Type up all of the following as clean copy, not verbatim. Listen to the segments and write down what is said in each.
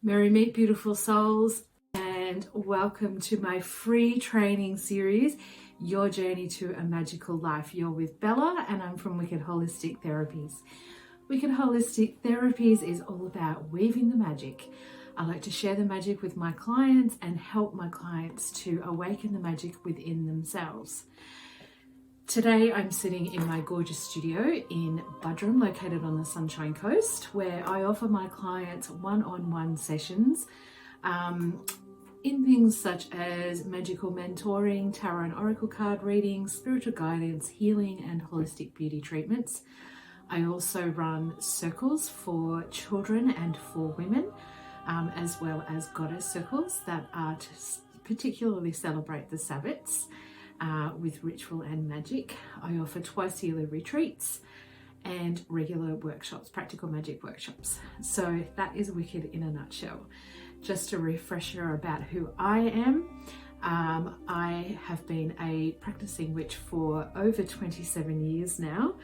Merry meet beautiful souls, and welcome to my free training series, Your Journey to a Magical Life. You're with Bella and I'm from Wiccid Holistic Therapies. Wiccid Holistic Therapies is all about weaving the magic. I like to share the magic with my clients and help my clients to awaken the magic within themselves. Today I'm sitting in my gorgeous studio in Budrum, located on the Sunshine Coast, where I offer my clients one-on-one sessions in things such as magical mentoring, tarot and oracle card readings, spiritual guidance, healing and holistic beauty treatments. I also run circles for children and for women, as well as goddess circles that are to particularly celebrate the Sabbats. With ritual and magic. I offer twice yearly retreats and regular workshops, practical magic workshops. So that is Wiccid in a nutshell. Just a refresher about who I am. I have been a practicing witch for over 27 years now,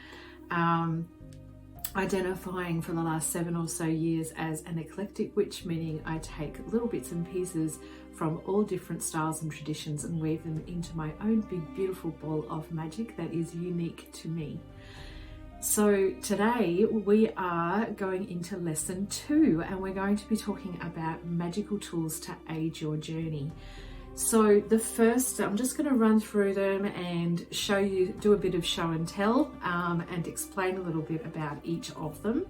identifying for the last 7 or so years as an eclectic witch, meaning I take little bits and pieces from all different styles and traditions and weave them into my own big beautiful ball of magic that is unique to me. So today we are going into lesson 2 and we're going to be talking about magical tools to aid your journey. So the first, I'm just going to run through them and show you, do a bit of show and tell and explain a little bit about each of them.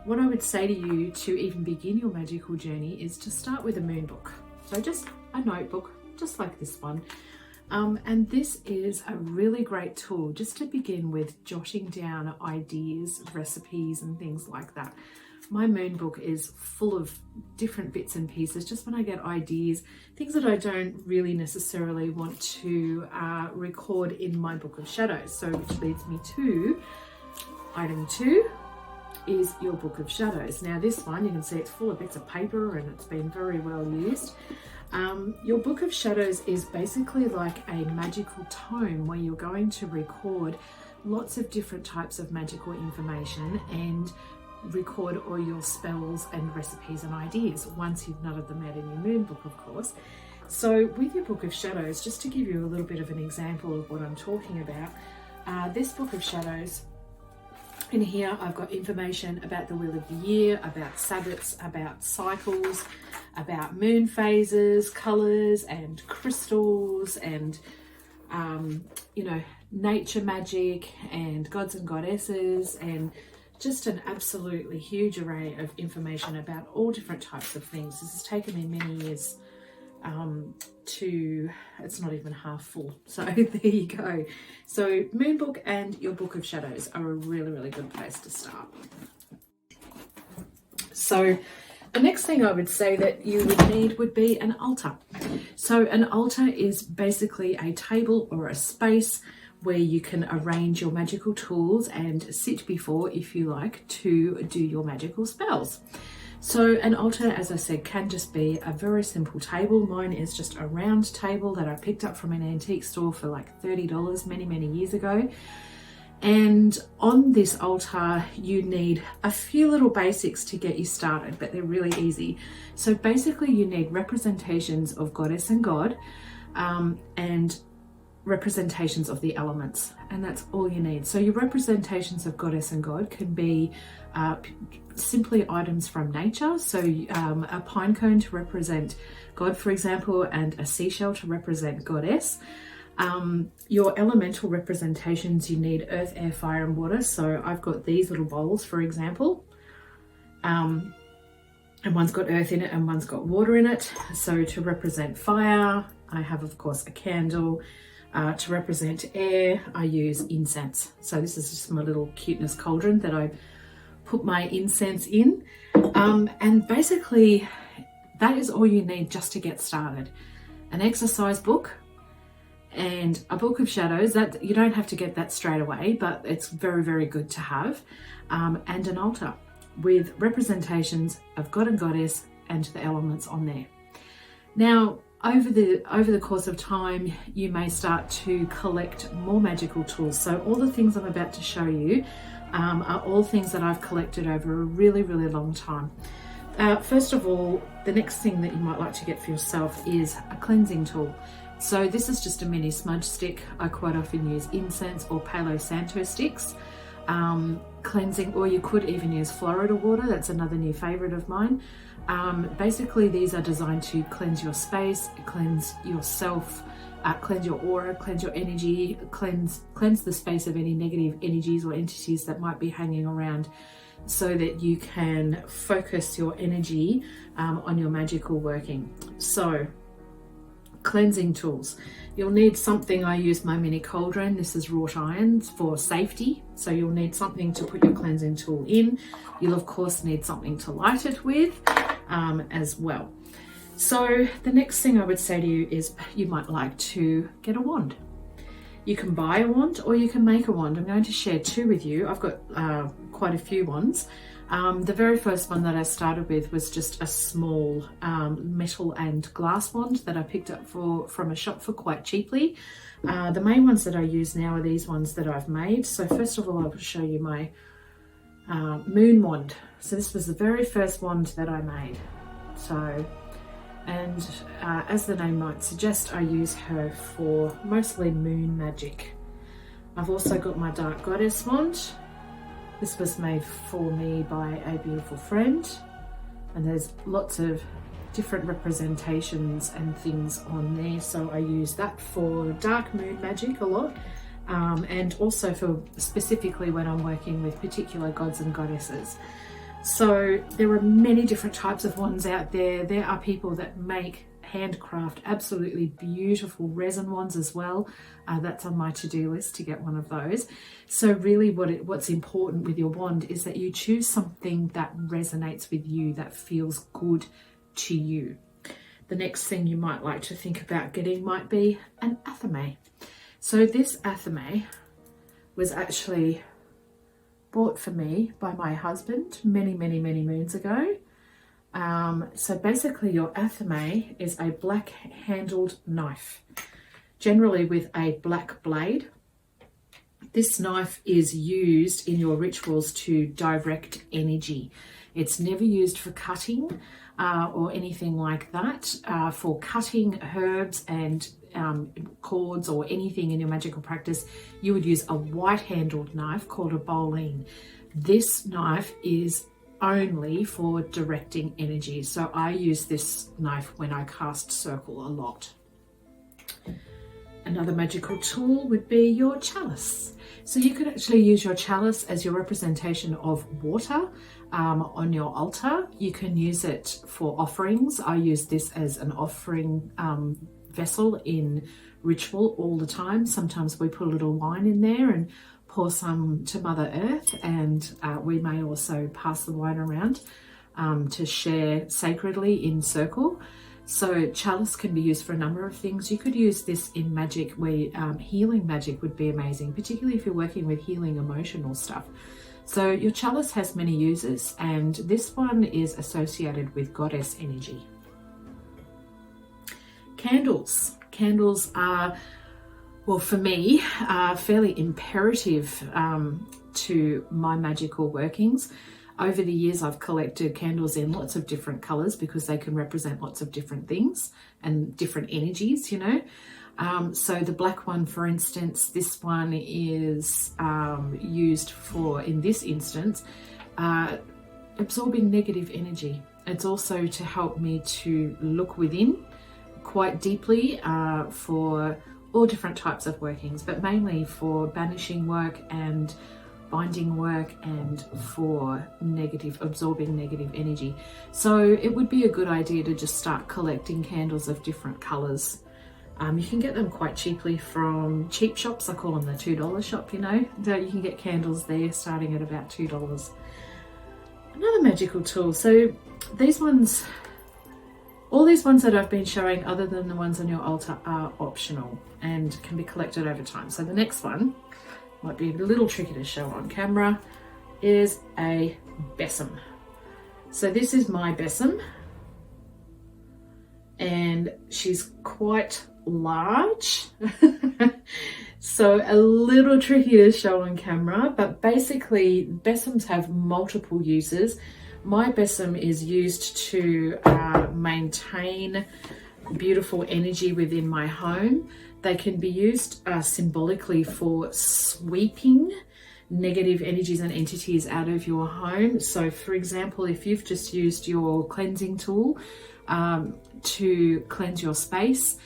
What I would say to you to even begin your magical journey is to start with a moon book. So just a notebook, just like this one. And this is a really great tool just to begin with jotting down ideas, recipes and things like that. My moon book is full of different bits and pieces, just when I get ideas, things that I don't really necessarily want to record in my book of shadows. So which leads me to item 2 is your book of shadows. Now this one, you can see it's full of bits of paper and it's been very well used. Your book of shadows is basically like a magical tome where you're going to record lots of different types of magical information and record all your spells and recipes and ideas once you've nutted them out in your moon book, of course. So with your book of shadows, just to give you a little bit of an example of what I'm talking about, this book of shadows, in here I've got information about the wheel of the year, about Sabbats, about cycles, about moon phases, colours and crystals and nature magic and gods and goddesses, and just an absolutely huge array of information about all different types of things. This has taken me many years it's not even half full. So there you go. So moon book and your book of shadows are a really, really good place to start. So the next thing I would say that you would need would be an altar. So an altar is basically a table or a space where you can arrange your magical tools and sit before, if you like, to do your magical spells. So an altar, as I said, can just be a very simple table. Mine is just a round table that I picked up from an antique store for like $30 many, many years ago. And on this altar, you need a few little basics to get you started, but they're really easy. So basically you need representations of goddess and god, and representations of the elements, and that's all you need. So your representations of goddess and god can be simply items from nature. So a pine cone to represent God, for example, and a seashell to represent goddess. Your elemental representations, you need earth, air, fire and water. So I've got these little bowls, for example, and one's got earth in it and one's got water in it. So to represent fire, I have, of course, a candle. To represent air, I use incense. So this is just my little cuteness cauldron that I put my incense in. And basically that is all you need just to get started. An exercise book and a book of shadows. That you don't have to get that straight away, but it's very, very good to have. And an altar with representations of God and goddess and the elements on there. Now, over the course of time, you may start to collect more magical tools. So all the things I'm about to show you are all things that I've collected over a really, really long time. First of all, the next thing that you might like to get for yourself is a cleansing tool. So this is just a mini smudge stick. I quite often use incense or Palo Santo sticks. Cleansing, or you could even use Florida water. That's another new favorite of mine. Basically, these are designed to cleanse your space, cleanse yourself, cleanse your aura, cleanse your energy, cleanse the space of any negative energies or entities that might be hanging around, so that you can focus your energy on your magical working. So, cleansing tools. You'll need something. I use my mini cauldron. This is wrought iron for safety. So you'll need something to put your cleansing tool in. You'll of course need something to light it with as well. So the next thing I would say to you is you might like to get a wand. You can buy a wand or you can make a wand. I'm going to share two with you. I've got quite a few wands. The very first one that I started with was just a small metal and glass wand that I picked up from a shop for quite cheaply. The main ones that I use now are these ones that I've made. So first of all, I'll show you my moon wand. So this was the very first wand that I made. So, and as the name might suggest, I use her for mostly moon magic. I've also got my dark goddess wand. This was made for me by a beautiful friend, and there's lots of different representations and things on there, so I use that for dark moon magic a lot, and also for specifically when I'm working with particular gods and goddesses. So there are many different types of wands out there. There are people that make handcraft absolutely beautiful resin wands as well. That's on my to-do list to get one of those. So really what's important with your wand is that you choose something that resonates with you, that feels good to you. The next thing you might like to think about getting might be an athame. So this athame was actually bought for me by my husband many moons ago. So basically your athame is a black handled knife, generally with a black blade. This knife is used in your rituals to direct energy. It's never used for cutting or anything like that. For cutting herbs and cords or anything in your magical practice, you would use a white handled knife called a bowline. This knife is only for directing energy. So I use this knife when I cast circle a lot. Another magical tool would be your chalice. So you could actually use your chalice as your representation of water on your altar. You can use it for offerings. I use this as an offering vessel in ritual all the time. Sometimes we put a little wine in there and pour some to Mother Earth, and we may also pass the wine around to share sacredly in circle. So chalice can be used for a number of things. You could use this in magic where healing magic would be amazing, particularly if you're working with healing emotional stuff. So your chalice has many uses, and this one is associated with goddess energy. Candles. Candles are, well, for me, fairly imperative to my magical workings. Over the years, I've collected candles in lots of different colours because they can represent lots of different things and different energies, you know. So the black one, for instance, this one is used for, in this instance, absorbing negative energy. It's also to help me to look within quite deeply for all different types of workings, but mainly for banishing work and binding work and for absorbing negative energy. So it would be a good idea to just start collecting candles of different colours. You can get them quite cheaply from cheap shops. I call them the $2 shop, you know. So you can get candles there starting at about $2. Another magical tool. So these ones, all these ones that I've been showing other than the ones on your altar are optional and can be collected over time. So the next one might be a little tricky to show on camera, is a besom. So this is my besom, and she's quite large. So a little tricky to show on camera, but basically besoms have multiple uses. My besom is used to maintain beautiful energy within my home. They can be used symbolically for sweeping negative energies and entities out of your home. So for example, if you've just used your cleansing tool to cleanse your space,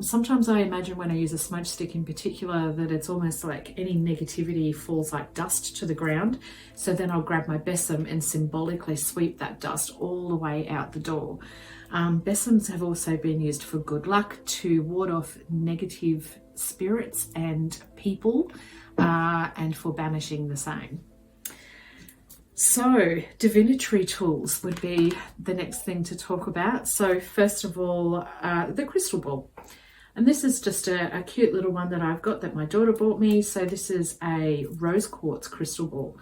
sometimes I imagine when I use a smudge stick in particular that it's almost like any negativity falls like dust to the ground. So then I'll grab my besom and symbolically sweep that dust all the way out the door. Besoms have also been used for good luck, to ward off negative spirits and people, and for banishing the same. So divinatory tools would be the next thing to talk about. So first of all, the crystal ball. And this is just a cute little one that I've got that my daughter bought me. So this is a rose quartz crystal ball.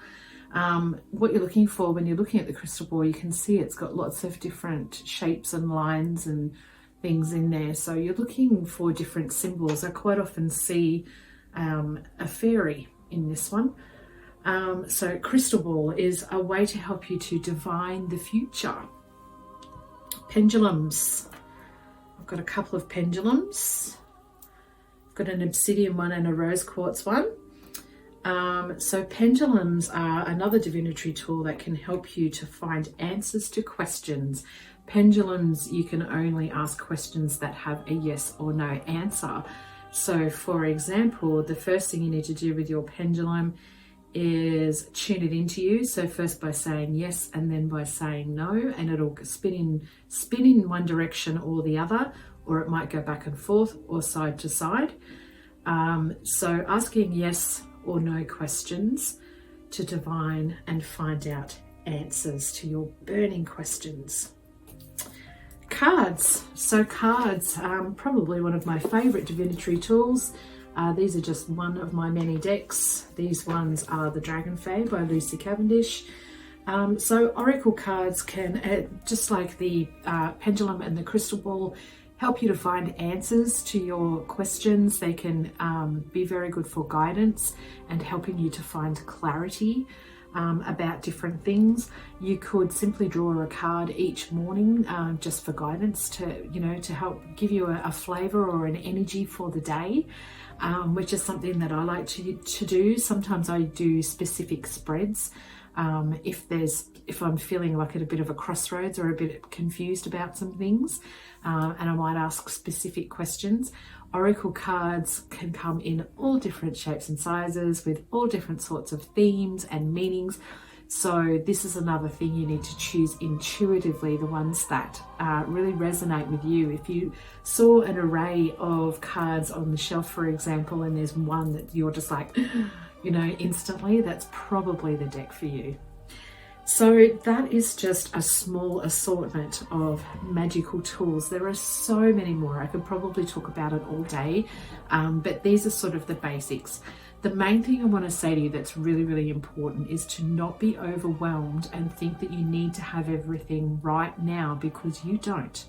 What you're looking for when you're looking at the crystal ball, you can see it's got lots of different shapes and lines and things in there. So you're looking for different symbols. I quite often see a fairy in this one. So crystal ball is a way to help you to divine the future. Pendulums. I've got a couple of pendulums. I've got an obsidian one and a rose quartz one. So pendulums are another divinatory tool that can help you to find answers to questions. Pendulums, you can only ask questions that have a yes or no answer. So for example, the first thing you need to do with your pendulum is tune it into you. So first by saying yes and then by saying no, and it'll spin in one direction or the other, or it might go back and forth or side to side. So asking yes or no questions to divine and find out answers to your burning questions. Cards. So cards, probably one of my favorite divinatory tools. These are just one of my many decks. These ones are the Dragon Fae by Lucy Cavendish. So oracle cards can, just like the pendulum and the crystal ball, help you to find answers to your questions. They can be very good for guidance and helping you to find clarity about different things. You could simply draw a card each morning just for guidance to help give you a flavor or an energy for the day, which is something that I like to do. Sometimes I do specific spreads if I'm feeling like at a bit of a crossroads or a bit confused about some things, and I might ask specific questions. Oracle cards can come in all different shapes and sizes with all different sorts of themes and meanings. So this is another thing you need to choose intuitively, the ones that really resonate with you. If you saw an array of cards on the shelf, for example, and there's one that you're just like, instantly, that's probably the deck for you. So that is just a small assortment of magical tools. There are so many more. I could probably talk about it all day, but these are sort of the basics. The main thing I want to say to you that's really, really important is to not be overwhelmed and think that you need to have everything right now, because you don't.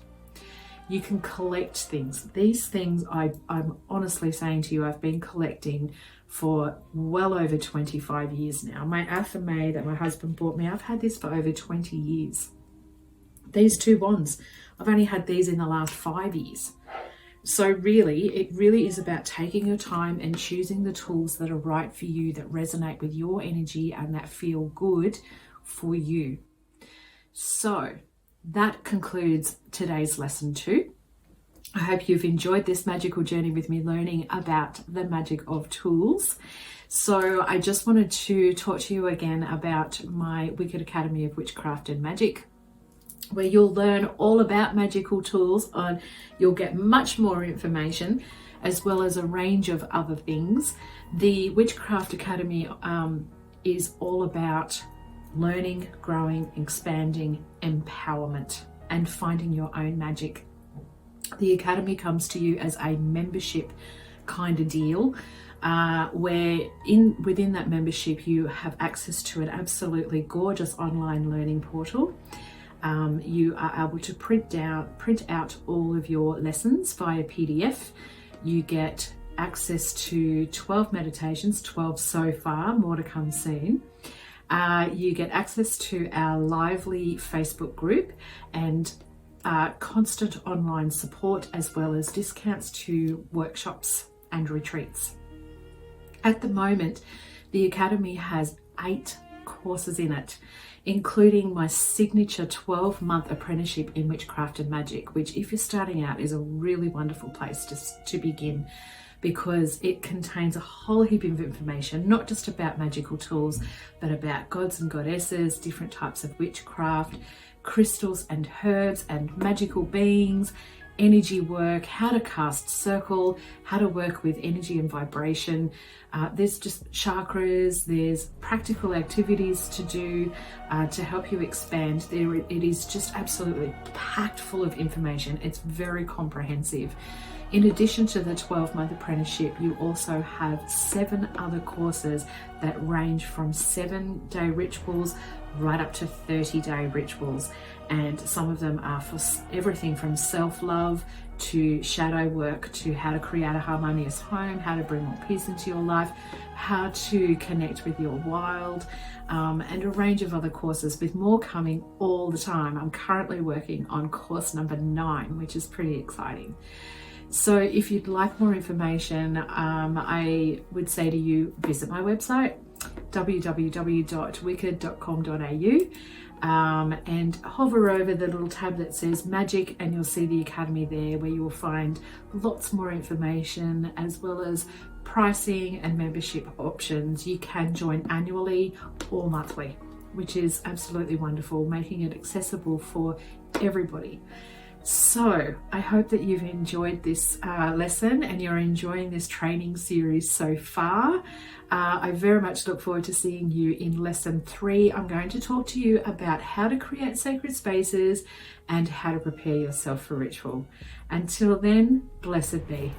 You can collect things. These things I'm honestly saying to you, I've been collecting for well over 25 years now. My Athame that my husband bought me, I've had this for over 20 years. These two wands, I've only had these in the last 5 years. So really, it really is about taking your time and choosing the tools that are right for you, that resonate with your energy and that feel good for you. So that concludes today's lesson 2. I hope you've enjoyed this magical journey with me, learning about the magic of tools. So I just wanted to talk to you again about my Wiccid Academy of Witchcraft and Magic, where you'll learn all about magical tools. You'll get much more information, as well as a range of other things. The Witchcraft Academy is all about learning, growing, expanding, empowerment, and finding your own magic. The Academy comes to you as a membership kind of deal, where within that membership you have access to an absolutely gorgeous online learning portal. You are able to print out all of your lessons via PDF. You get access to 12 meditations, 12 so far, more to come soon. You get access to our lively Facebook group and constant online support, as well as discounts to workshops and retreats. At the moment, the Academy has 8 courses in it, including my signature 12-month apprenticeship in Witchcraft and Magic, which, if you're starting out, is a really wonderful place to begin, because it contains a whole heap of information, not just about magical tools, but about gods and goddesses, different types of witchcraft, crystals and herbs and magical beings, energy work, how to cast circle, how to work with energy and vibration. There's just chakras, there's practical activities to do to help you expand. It is just absolutely packed full of information. It's very comprehensive. In addition to the 12-month apprenticeship, you also have 7 other courses that range from 7-day rituals right up to 30-day rituals. And some of them are for everything from self-love to shadow work, to how to create a harmonious home, how to bring more peace into your life, how to connect with your wild, and a range of other courses, with more coming all the time. I'm currently working on course number 9, which is pretty exciting. So if you'd like more information, I would say to you, visit my website, www.wiccid.com.au, and hover over the little tab that says Magick, and you'll see the Academy there, where you will find lots more information, as well as pricing and membership options. You can join annually or monthly, which is absolutely wonderful, making it accessible for everybody. So I hope that you've enjoyed this lesson and you're enjoying this training series so far. I very much look forward to seeing you in lesson 3. I'm going to talk to you about how to create sacred spaces and how to prepare yourself for ritual. Until then, blessed be.